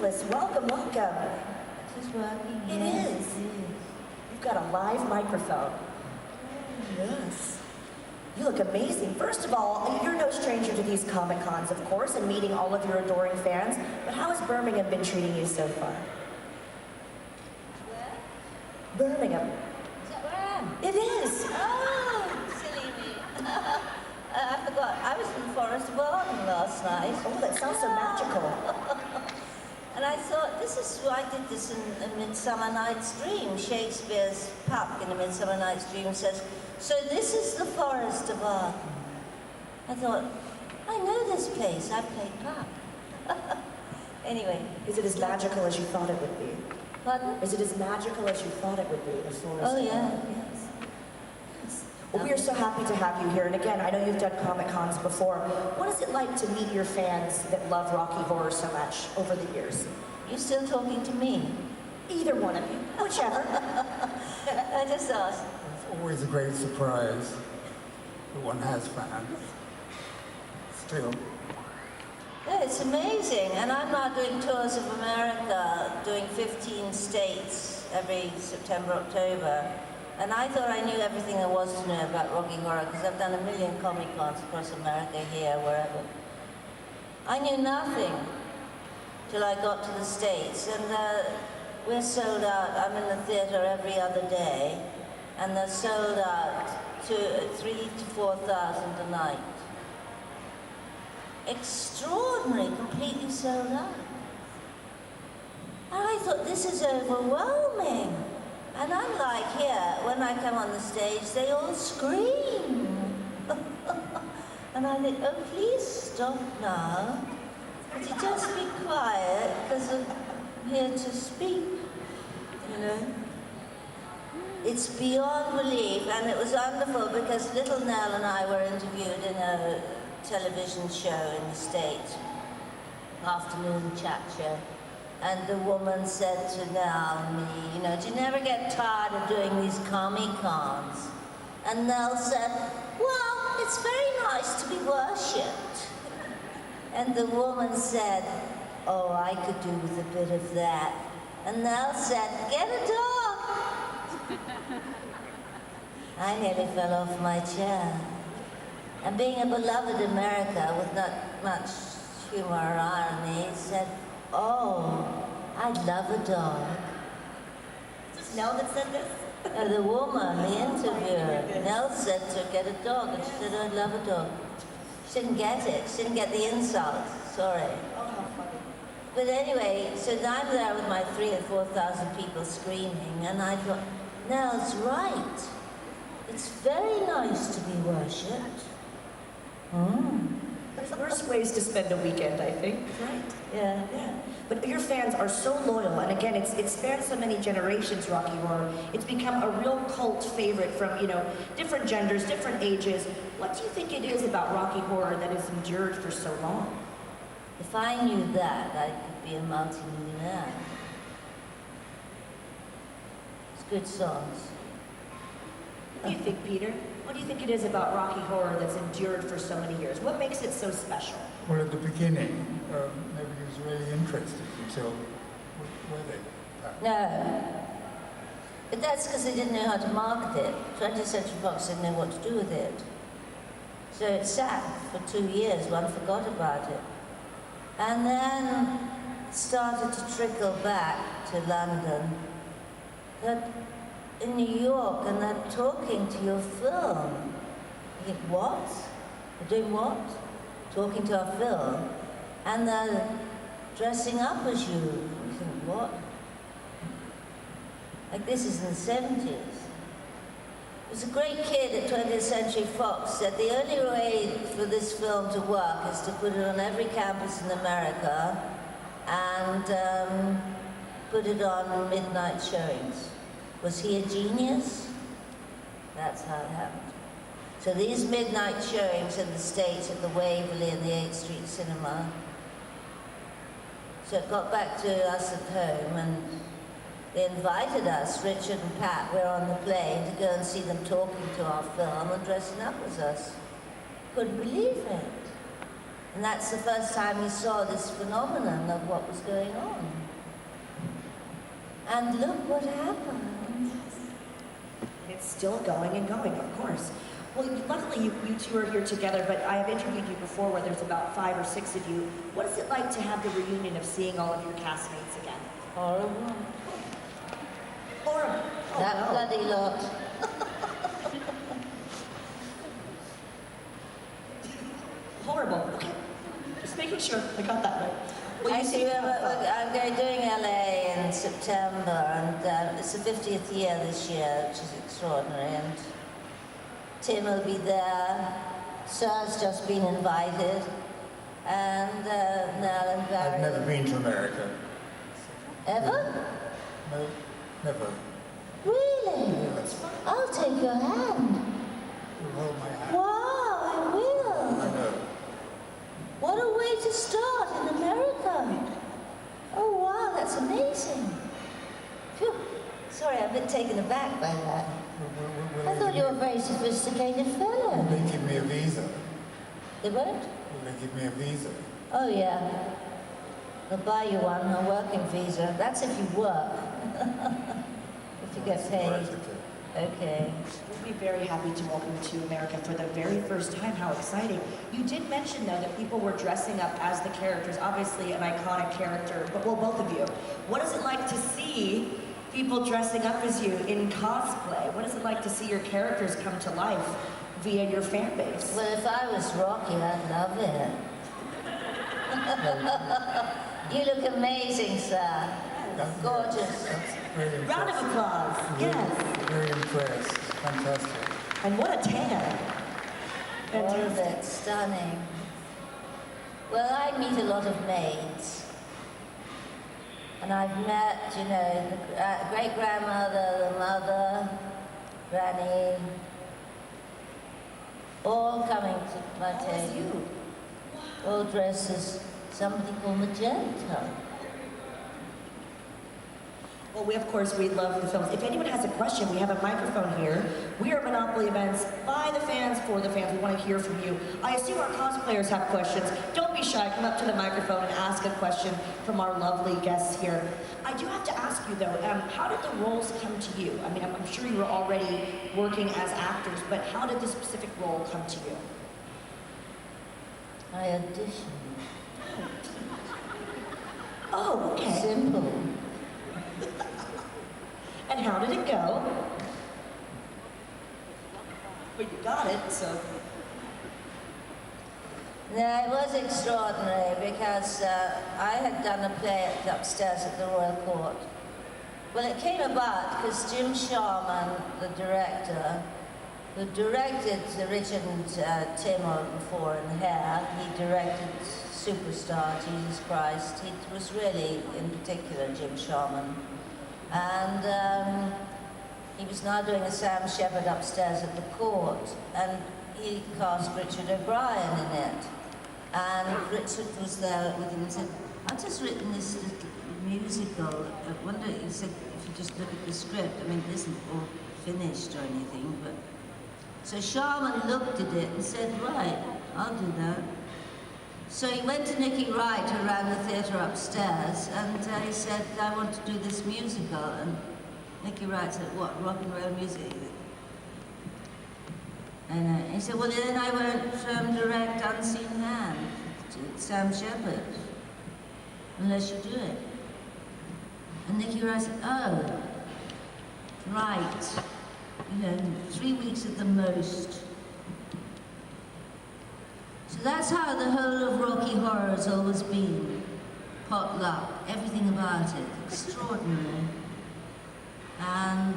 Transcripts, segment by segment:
fabulous. Welcome, welcome. Is this working? It Yes, is. it is. You've got a live microphone. Yes. You look amazing. First of all, you're no stranger to these Comic Cons, of course, and meeting all of your adoring fans. But how has Birmingham been treating you so far? Where? Birmingham. Is that where I am? It is. Oh, silly me. I forgot. I was in Forest Garden last night. Oh, that sounds so magical. And I thought, this is why I did this in A Midsummer Night's Dream. Shakespeare's Puck in A Midsummer Night's Dream says, so this is the Forest of Arden. I thought, I know this place. I played Puck. Anyway. Is it as magical as you thought it would be? Pardon? Is it as magical as you thought it would be, the Forest Oh, of yeah, Arden? yes. Well, we are so happy to have you here. And again, I know you've done Comic Cons before. What is it like to meet your fans that love Rocky Horror so much over the years? You still talking to me? Either one of you, whichever. I just asked. It's always a great surprise that one has fans. Still. Yeah, it's amazing. And I'm now doing tours of America, doing 15 states every September, October. And I thought I knew everything there was to know about Rocky Horror because I've done a million Comic Cons across America, here, wherever. I knew nothing till I got to the States. And we're sold out. I'm in the theater every other day. And they're sold out to 3,000 to 4,000 a night. Extraordinary, completely sold out. And I thought, this is overwhelming. And I'm like, here, when I come on the stage, they all scream. And I think, oh, please stop now. Would you just be quiet, because I'm here to speak, you know? It's beyond belief, and it was wonderful because little Nell and I were interviewed in a television show in the States, afternoon chat show. And the woman said to Nell and me, you know, do you never get tired of doing these Comic Cons? And Nell said, well, it's very nice to be worshipped. And the woman said, oh, I could do with a bit of that. And Nell said, get a dog. I nearly fell off my chair. And being a beloved America with not much humor or irony, said, oh, I'd love a dog. Is this Nell that said this? The woman, the interviewer, Nell said to get a dog, and she said, I'd love a dog. She didn't get it. She didn't get the insult. Sorry. Oh, how funny. But anyway, so I'm there with my 3,000 and 4,000 people screaming, and I thought, Nell's right. It's very nice to be worshipped. There's worse ways to spend a weekend, I think. Right. Yeah. Yeah. But your fans are so loyal, and again, it's spanned so many generations, Rocky Horror. It's become a real cult favorite from, you know, different genders, different ages. What do you think it is about Rocky Horror that has endured for so long? If I knew that, I could be a multi-millionaire. It's good songs. What do you think, Peter? What do you think it is about Rocky Horror that's endured for so many years? What makes it so special? Well, at the beginning, nobody was really interested until, were they? No. But that's because they didn't know how to market it. 20th Century Fox didn't know what to do with it. So it sat for 2 years, one forgot about it. And then started to trickle back to London. But in New York, and they're talking to your film. You think, what? They're doing what? Talking to our film. And they're dressing up as you. You think, what? Like this is in the 70s. There was a great kid at 20th Century Fox said the only way for this film to work is to put it on every campus in America and put it on midnight showings. Was he a genius? That's how it happened. So these midnight showings in the States at the Waverly and the 8th Street Cinema. So it got back to us at home, and they invited us, Richard and Pat, we're on the plane, to go and see them talking to our film and dressing up as us. Couldn't believe it. And that's the first time he saw this phenomenon of what was going on. And look what happened. It's still going and going, of course. Well, luckily you two are here together, but I have interviewed you before where there's about 5 or 6 of you. What is it like to have the reunion of seeing all of your castmates again? Horrible. Horrible. Oh, That no. bloody lot. Horrible. Okay. Just making sure I got that right. Well, you Actually, seem- I'm going doing LA in September, and it's the 50th year this year, which is extraordinary. And Tim will be there. Sir's just been invited, and Nell and Barry. I've never been to America. Ever? No, never. Really? Yes. I'll take your hand. You hold my hand. Wow, I will. I know. What a way to start in America. Oh, wow, that's amazing. Phew. Sorry, I'm a bit taken aback by that. I thought you were a very sophisticated Will fellow. they give me a visa? They won't? Will they give me a visa? Oh, yeah. They'll buy you one, a working visa. That's if you work. If you get paid. Okay. We'll be very happy to welcome you to America for the very first time. How exciting. You did mention, though, that people were dressing up as the characters. Obviously, an iconic character, but well, both of you. What is it like to see people dressing up as you in cosplay? What is it like to see your characters come to life via your fan base? Well, if I was Rocky, I'd love it. You look amazing, sir. Gorgeous. That's very Round of impressive. applause. Yes. Very impressed. Fantastic. And what a tan. All of Fantastic. it, stunning. Well, I meet a lot of maids. And I've met, you know, the great-grandmother, the mother, granny, all coming to my How is table. you? All dressed as somebody called Magenta. Well, we, of course, we love the films. If anyone has a question, we have a microphone here. We are Monopoly Events by the fans, for the fans. We want to hear from you. I assume our cosplayers have questions. Don't be shy. Come up to the microphone and ask a question from our lovely guests here. I do have to ask you, though, how did the roles come to you? I mean, I'm sure you were already working as actors, but how did this specific role come to you? I auditioned. Oh, okay. Simple. And how did it go? But you got it, so. No, it was extraordinary because I had done a play upstairs at the Royal Court. Well, it came about because Jim Sharman, the director, who directed Richard and Tim before in Hair, he directed Superstar, Jesus Christ. He was really, in particular, Jim Sharman. And he was now doing a Sam Shepard upstairs at the court, and he cast Richard O'Brien in it. And Richard was there with him and said, I've just written this little musical. I wonder, he said, if you just look at the script, I mean, it isn't all finished or anything, but... So Sharman looked at it and said, right, I'll do that. So he went to Nicky Wright, who ran the theatre upstairs, and he said, I want to do this musical. And Nicky Wright said, what, rock and roll music? And he said, well, then I won't direct Unseen Hand to Sam Shepard, unless you do it. And Nicky Wright said, oh, right. You know, 3 weeks at the most. So that's how the whole of Rocky Horror has always been. Potluck, everything about it, extraordinary. And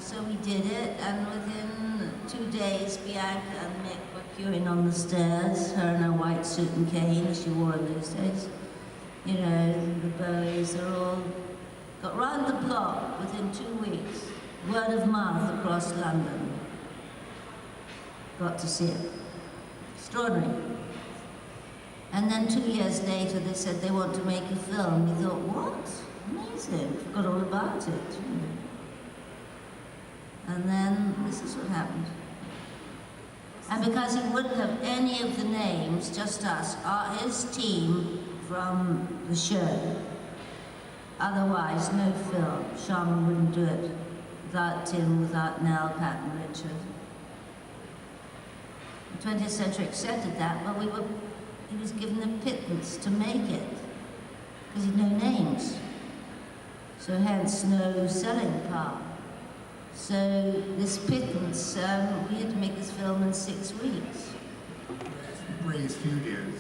so we did it, and within 2 days, Bianca and Mick were queuing on the stairs, her in her white suit and cane she wore in those days. You know, the Bowies are all got round the block within 2 weeks. Word of mouth across London. Got to see it. Extraordinary. And then 2 years later, they said they want to make a film. We thought, what? Amazing. Forgot all about it. And then this is what happened. And because he wouldn't have any of the names, just us, his team from the show. Otherwise, no film. Sharman wouldn't do it without Tim, without Nell, Pat and Richard. The 20th century accepted that, but he was given a pittance to make it, because he'd no names. So hence no selling power. So this pittance, we had to make this film in 6 weeks. Bray Studios.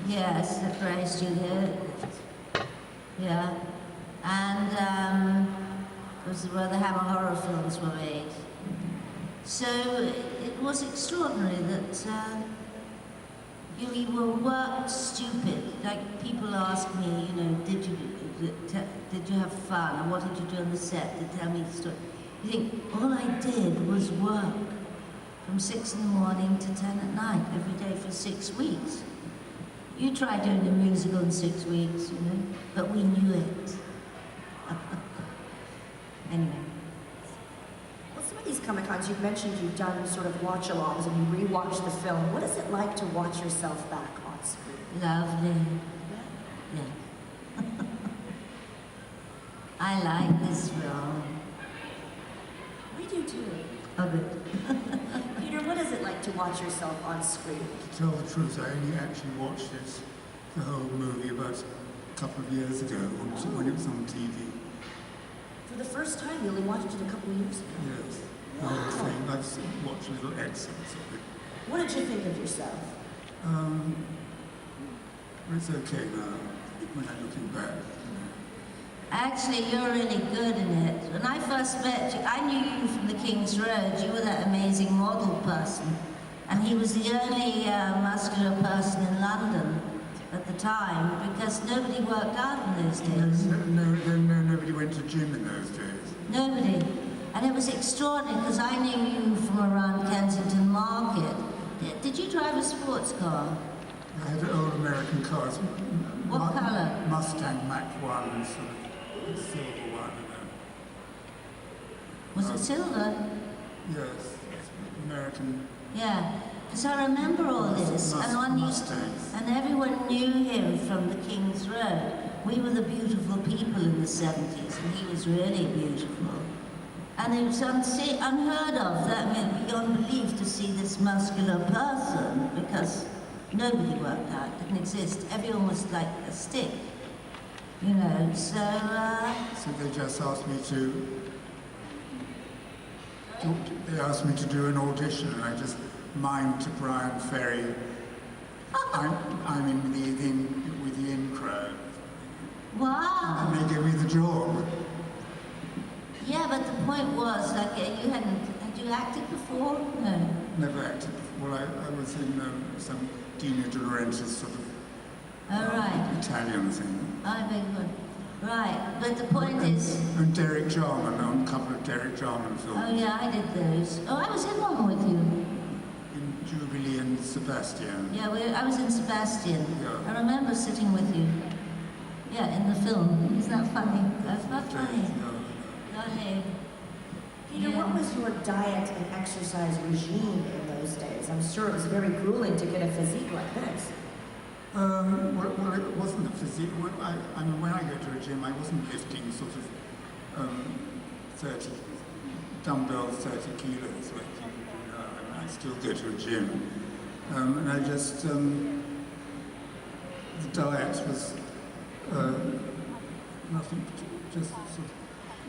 Yes, at Bray Studio. Yeah. And it was where the Hammer horror films were made. So it was extraordinary that you were worked stupid. Like people ask me, you know, did you have fun, or what did you do on the set? They tell me the story. You think, all I did was work from 6 in the morning to 10 at night, every day for 6 weeks. You try doing a musical in 6 weeks, you know, but we knew it. Anyway. Well, some of these Comic-Cons, you've mentioned you've done sort of watch-alongs and you re-watch the film. What is it like to watch yourself back on screen? Lovely. Yeah. I like this film. We do too. Oh, good. Peter, what is it like to watch yourself on screen? To tell the truth, I only actually watched it, the whole movie, about a couple of years ago when it was on TV. For the first time, you only watched it a couple of years ago. Yes, the whole thing. I've watched little excerpts of it. What did you think of yourself? It's okay now, when I'm looking back. Actually, you're really good in it. When I first met you, I knew you from the King's Road. You were that amazing model person. And he was the only muscular person in London at the time, because nobody worked out in those days. Nobody went to gym in those days. Nobody. And it was extraordinary, because I knew you from around Kensington Market. Did you drive a sports car? I had old American cars. What colour? Mustang Mach-1, sort of silver one. Was it silver? Yes, American. Yeah, because I remember all this, and everyone knew him from the King's Road. We were the beautiful people in the 70s, and he was really beautiful. And it was unheard of, that meant beyond belief, to see this muscular person, because nobody worked out, didn't exist. Everyone was like a stick, you know, so... So they just asked me to do an audition, and I just mimed to Brian Ferry. I'm in with the in crowd. Wow! And they gave me the job. Yeah, but the point was, like, had you acted before? No. Never acted before. Well, I was in some Dino De Laurentiis sort of Italian thing. Oh, very good. Right, but the point is... And Derek Jarman, on a couple of Derek Jarman films. Oh yeah, I did those. Oh, I was in one with you. In Jubilee and Sebastian. Yeah, I was in Sebastian. Yeah. I remember sitting with you. Yeah, in the film. Isn't that funny? That's not funny. Go ahead. Peter, what was your diet and exercise regime in those days? I'm sure it was very grueling to get a physique like this. Well, it wasn't a physique. I mean, when I go to a gym, I wasn't lifting sort of 30 dumbbells, 30 kilos like people do now. I mean, I still go to a gym. And I just, the diet was nothing, just sort of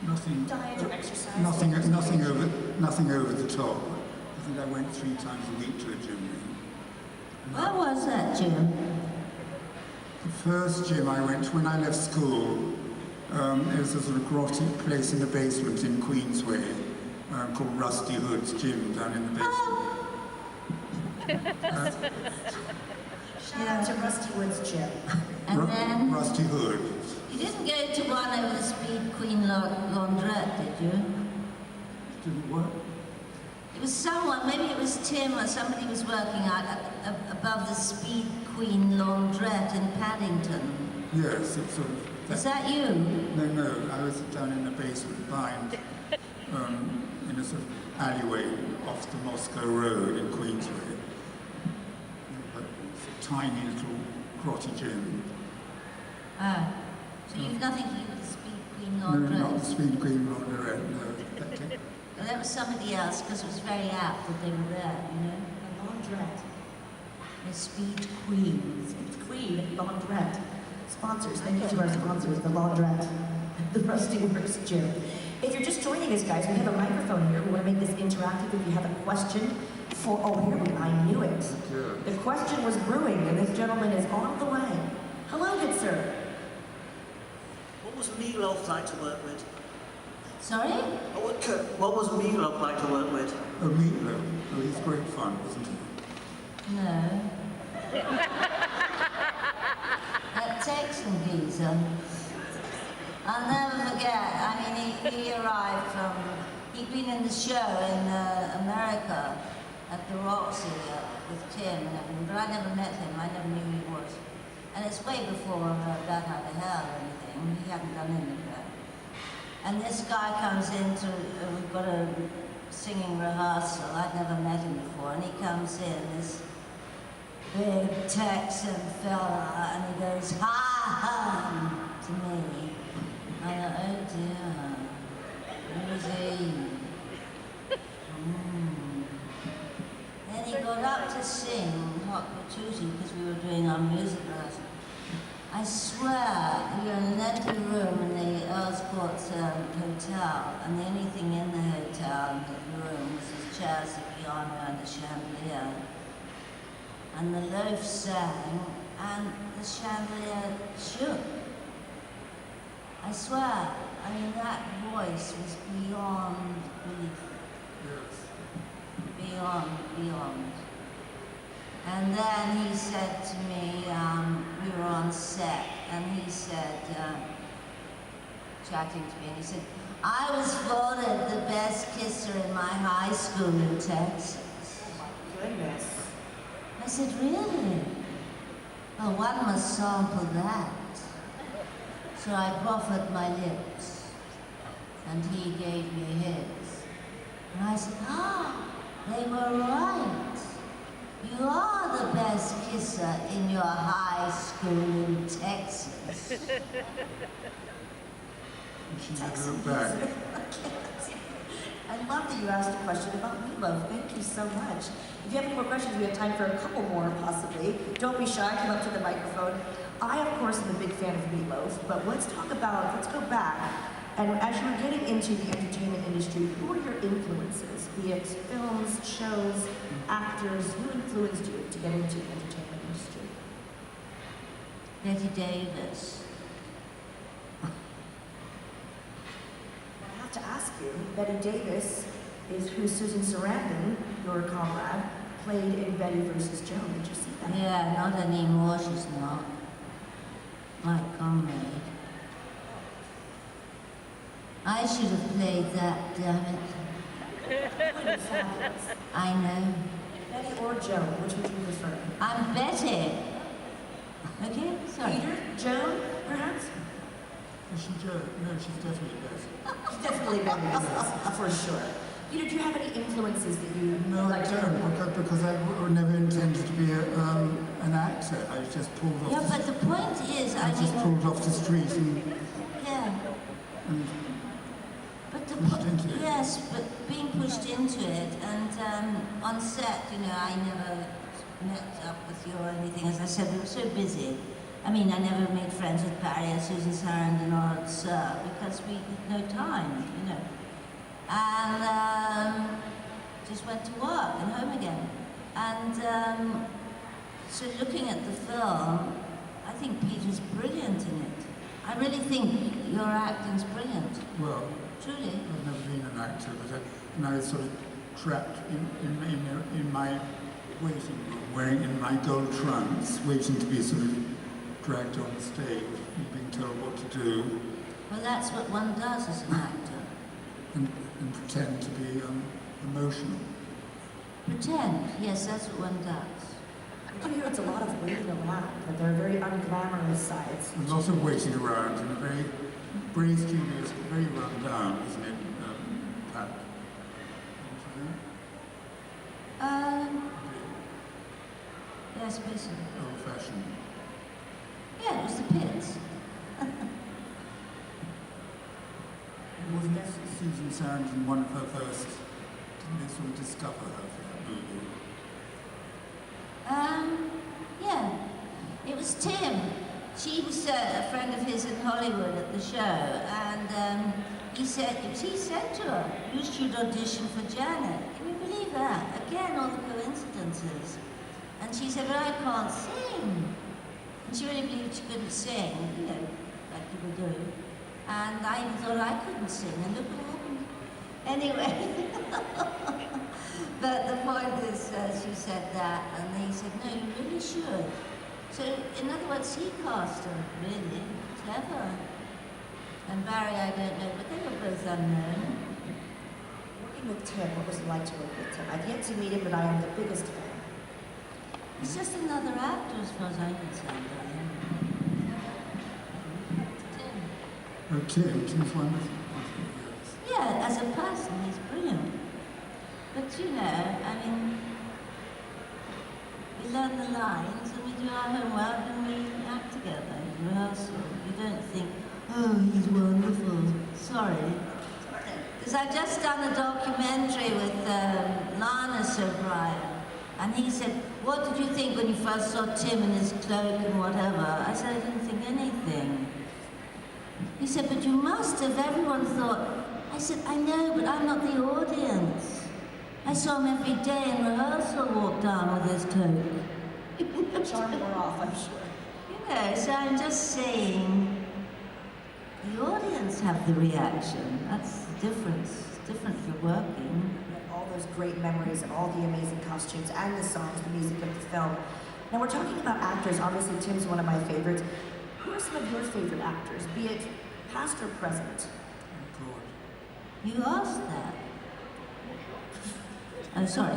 nothing. Diet or exercise? Nothing over the top. I think I went 3 times a week to a gym. Where was that gym? The first gym I went to when I left school, it was a sort of grotty place in the basement in Queensway called Rusty Hood's Gym down in the basement. Shout out to Rusty Wood's gym. And then... Rusty Hood. You didn't go to one over the Speed Queen laundrette, did you? Didn't what? It was someone, maybe it was Tim or somebody was working out above the Speed Queen laundrette in Paddington. Yes, it's sort of... Was that you? No, I was down in the basement behind, in a sort of alleyway off the Moscow Road in Queensway. tiny little grotty gym. Ah, so you've nothing to do with the Speed Queen No, laundrette? not the Speed Queen laundrette, no. Well, that was somebody else, because it was very apt that they were there, you know? The laundrette. The Speed Queen. Speed Queen, laundrette. Sponsors, thank you to our sponsors, the laundrette, the Rusty Works Gym. If you're just joining us, guys, we have a microphone here. We want to make this interactive. If you have a question for, I knew it. Good. The question was brewing, and this gentleman is on the way. Hello, good sir. What was Meatloaf like to work with? Sorry? What was Meatloaf like to work with? Oh, Meatloaf. Oh, he's great fun, wasn't he? No. That Texan geezer. I'll never forget. I mean, he arrived from. He'd been in the show in America at the Roxy with Tim and everything, but I never met him. I never knew who he was. And it's way before Bat Out of Hell or anything. He hadn't done any of that. And this guy comes into. We've got a singing rehearsal. I'd never met him before, and he comes in. This big Texan fella, and he goes, "Ha!" to me. I thought, oh dear, who's he? Then he got up to sing Hot Patootie because we were doing our music lesson. I swear, we were in an empty room in the Earl's Court Hotel, and the only thing in the hotel, in the room, was the chairs, the piano, and the chandelier. And the loaf sang, and the chandelier shook. I swear, I mean, that voice was beyond belief. Yes. Beyond. And then he said to me, we were on set, and he said, chatting to me, and he said, I was voted the best kisser in my high school in Texas. Goodness. I said, really? Oh, one must sample that. So I proffered my lips, and he gave me his. And I said, they were right. You are the best kisser in your high school in Texas. She never looked back. I love that you asked a question about Meatloaf. Thank you so much. If you have any more questions, we have time for a couple more, possibly. Don't be shy, come up to the microphone. I, of course, am a big fan of Meatloaf, but let's go back. And as you were getting into the entertainment industry, who were your influences? Be it films, shows, actors, who influenced you to get into the entertainment industry? Betty Davis. I have to ask you, Betty Davis is who Susan Sarandon, your comrade, played in Betty vs. Joan. Did you see that? Yeah, not anymore, she's not. My comrade. I should have played that, damn it. I know. Betty or Joan, which would you prefer? I'm Betty. Okay, sorry. Peter? Joan, perhaps? Is she Joe? No, she's definitely best. She's definitely Betty Davis, for sure. Peter, do you have any influences that you No, I like to don't, because I never intended to be an actor. I was just pulled off. Yeah, but the point is, I just pulled off the street yeah. and But the pushed into it. yes, but being pushed into it, and on set, you know, I never met up with you or anything. As I said, we were so busy. I mean, I never made friends with Barry or Susan Sarandon or Sir because we had no time, you know. And just went to work and home again. And so looking at the film, I think Peter's brilliant in it. I really think your acting's brilliant. Well, Truly. I've never been an actor, and I was sort of trapped in my waiting room, wearing in my gold trunks, waiting to be sort of dragged on stage and being told what to do Well, that's what one does as an actor. and pretend to be emotional. Pretend. Yes, that's what one does. I hear it's a lot of waiting around, but there are very unglamorous sides. A lot of waiting around and a very Brave Studios, very run down, isn't it, Pat? Yes, exhibition? Old-fashioned. Yeah, it was the pits. Wasn't Susan Sarandon one of her first? Didn't they sort of discover her for that movie? Yeah. It was Tim. She was a friend of his in Hollywood at the show, and he said to her, "You should audition for Janet." Can you believe that? Again, all the coincidences. And she said, "But I can't sing." And she really believed she couldn't sing, you know, like people do. And I even thought I couldn't sing, and look what happened. Anyway, but the point is, she said that, and they said, "No, you really should." So, in other words, he cast her, really, clever. And Barry, I don't know, but they were both unknown. Working with Tim, what was it like to work with Tim? I've yet to meet him, but I am the biggest fan. He's just another actor, as far as I'm concerned, Diane. Tim. Oh, Tim's wonderful. Yeah, as a person, he's brilliant. But you know, I mean, we learn the lines and we do our homework and we act together in rehearsal. You don't think, "Oh, he's wonderful." Sorry. Because I've just done a documentary with Lannis O'Brien. And he said, "What did you think when you first saw Tim in his cloak and whatever?" I said, "I didn't think anything." He said, "But you must have. Everyone thought." I said, "I know, but I'm not the audience. I saw him every day in rehearsal walk down with his cloak." Charm wore off, I'm sure. You know, so I'm just saying, the audience have the reaction. That's the difference. It's different if you're working. All those great memories and all the amazing costumes and the songs, the music of the film. Now we're talking about actors. Obviously, Tim's one of my favorites. Who are some of your favorite actors, be it past or present? Oh, God. You asked that. Oh, sorry.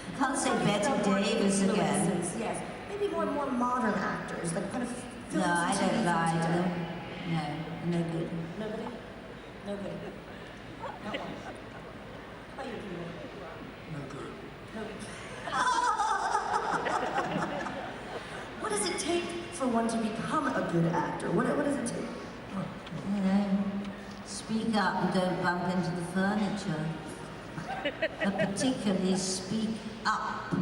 I can't say Betty Davis again. Yes, maybe more modern actors, like kind of. No, I films and don't TV like films them. today. No, no good. Nobody? Nobody. Not one. How about you, Peter? No good. Nobody. What does it take for one to become a good actor? What does it take? You know, speak up and don't bump into the furniture. But particularly speak up.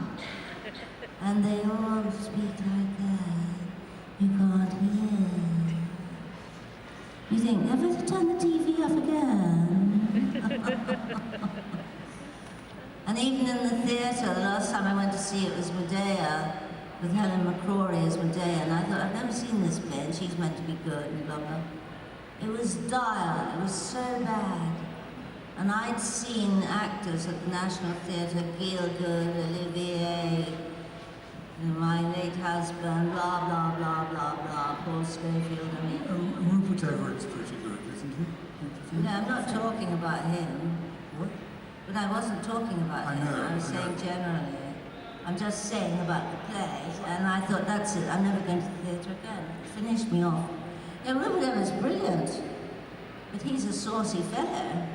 And they all speak like that. You can't hear. You think, never to turn the TV off again. And even in the theatre, the last time I went to see it was Medea, with Helen McCrory as Medea, and I thought, I've never seen this play, and she's meant to be good and blah blah. It was dire, it was so bad. And I'd seen actors at the National Theatre, Gielgud, Olivier, my late husband, blah blah blah blah blah, Paul Schofield, I mean. Rupert Everett's pretty good, isn't he? No, I'm not talking about him. What? But I wasn't talking about I him, know, I was I know. saying generally. I'm just saying about the play, and I thought, that's it, I'm never going to the theatre again. It finished me off. Yeah, Rupert Everett's brilliant, but he's a saucy fellow.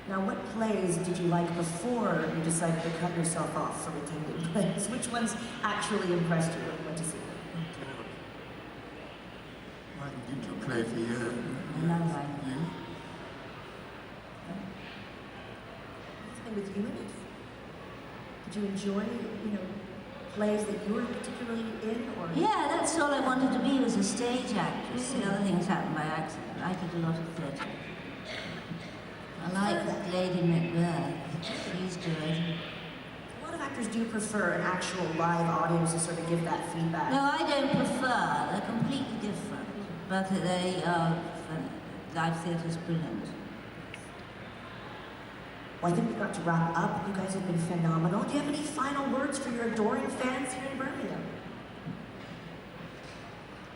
Now, what plays did you like before you decided to cut yourself off from attending plays? Which ones actually impressed you when you went to see them? I haven't been to a play for years. No, right. You? And with you in it? Did you enjoy, plays that you were particularly in, or? Yeah, that's all I wanted to be, was a stage actress. The other things happened by accident. I did a lot of theatre. I like Lady Macbeth. She's good. A lot of actors do prefer an actual live audience to sort of give that feedback. No, I don't prefer. They're completely different. But they are, live theatre's brilliant. Well, I think we've got to wrap up. You guys have been phenomenal. Do you have any final words for your adoring fans here in Birmingham?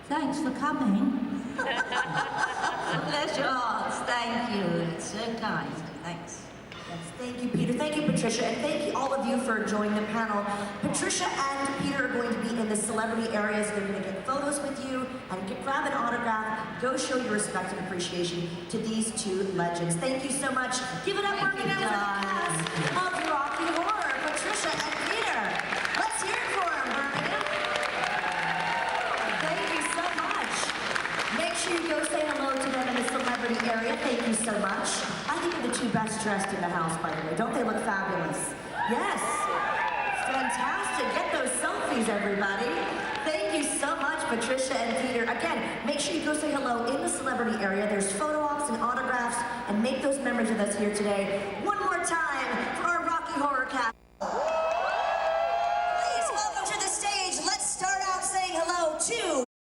Thanks for coming. Bless your hearts. Thank you. It's so kind. Thanks. Yes, thank you, Peter. Thank you, Patricia. And thank you, all of you, for joining the panel. Patricia and Peter are going to be in the celebrity areas. They're going to get photos with you and grab an autograph. Go show your respect and appreciation to these two legends. Thank you so much. Give it up, Birmingham, for the cast of Rocky Horror. area. Thank you so much. I think you're the two best dressed in the house, by the way. Don't they look fabulous? Yes. Fantastic. Get those selfies, everybody. Thank you so much, Patricia and Peter. Again, make sure you go say hello in the celebrity area. There's photo ops and autographs, and make those memories with us here today. One more time for our Rocky Horror Cast.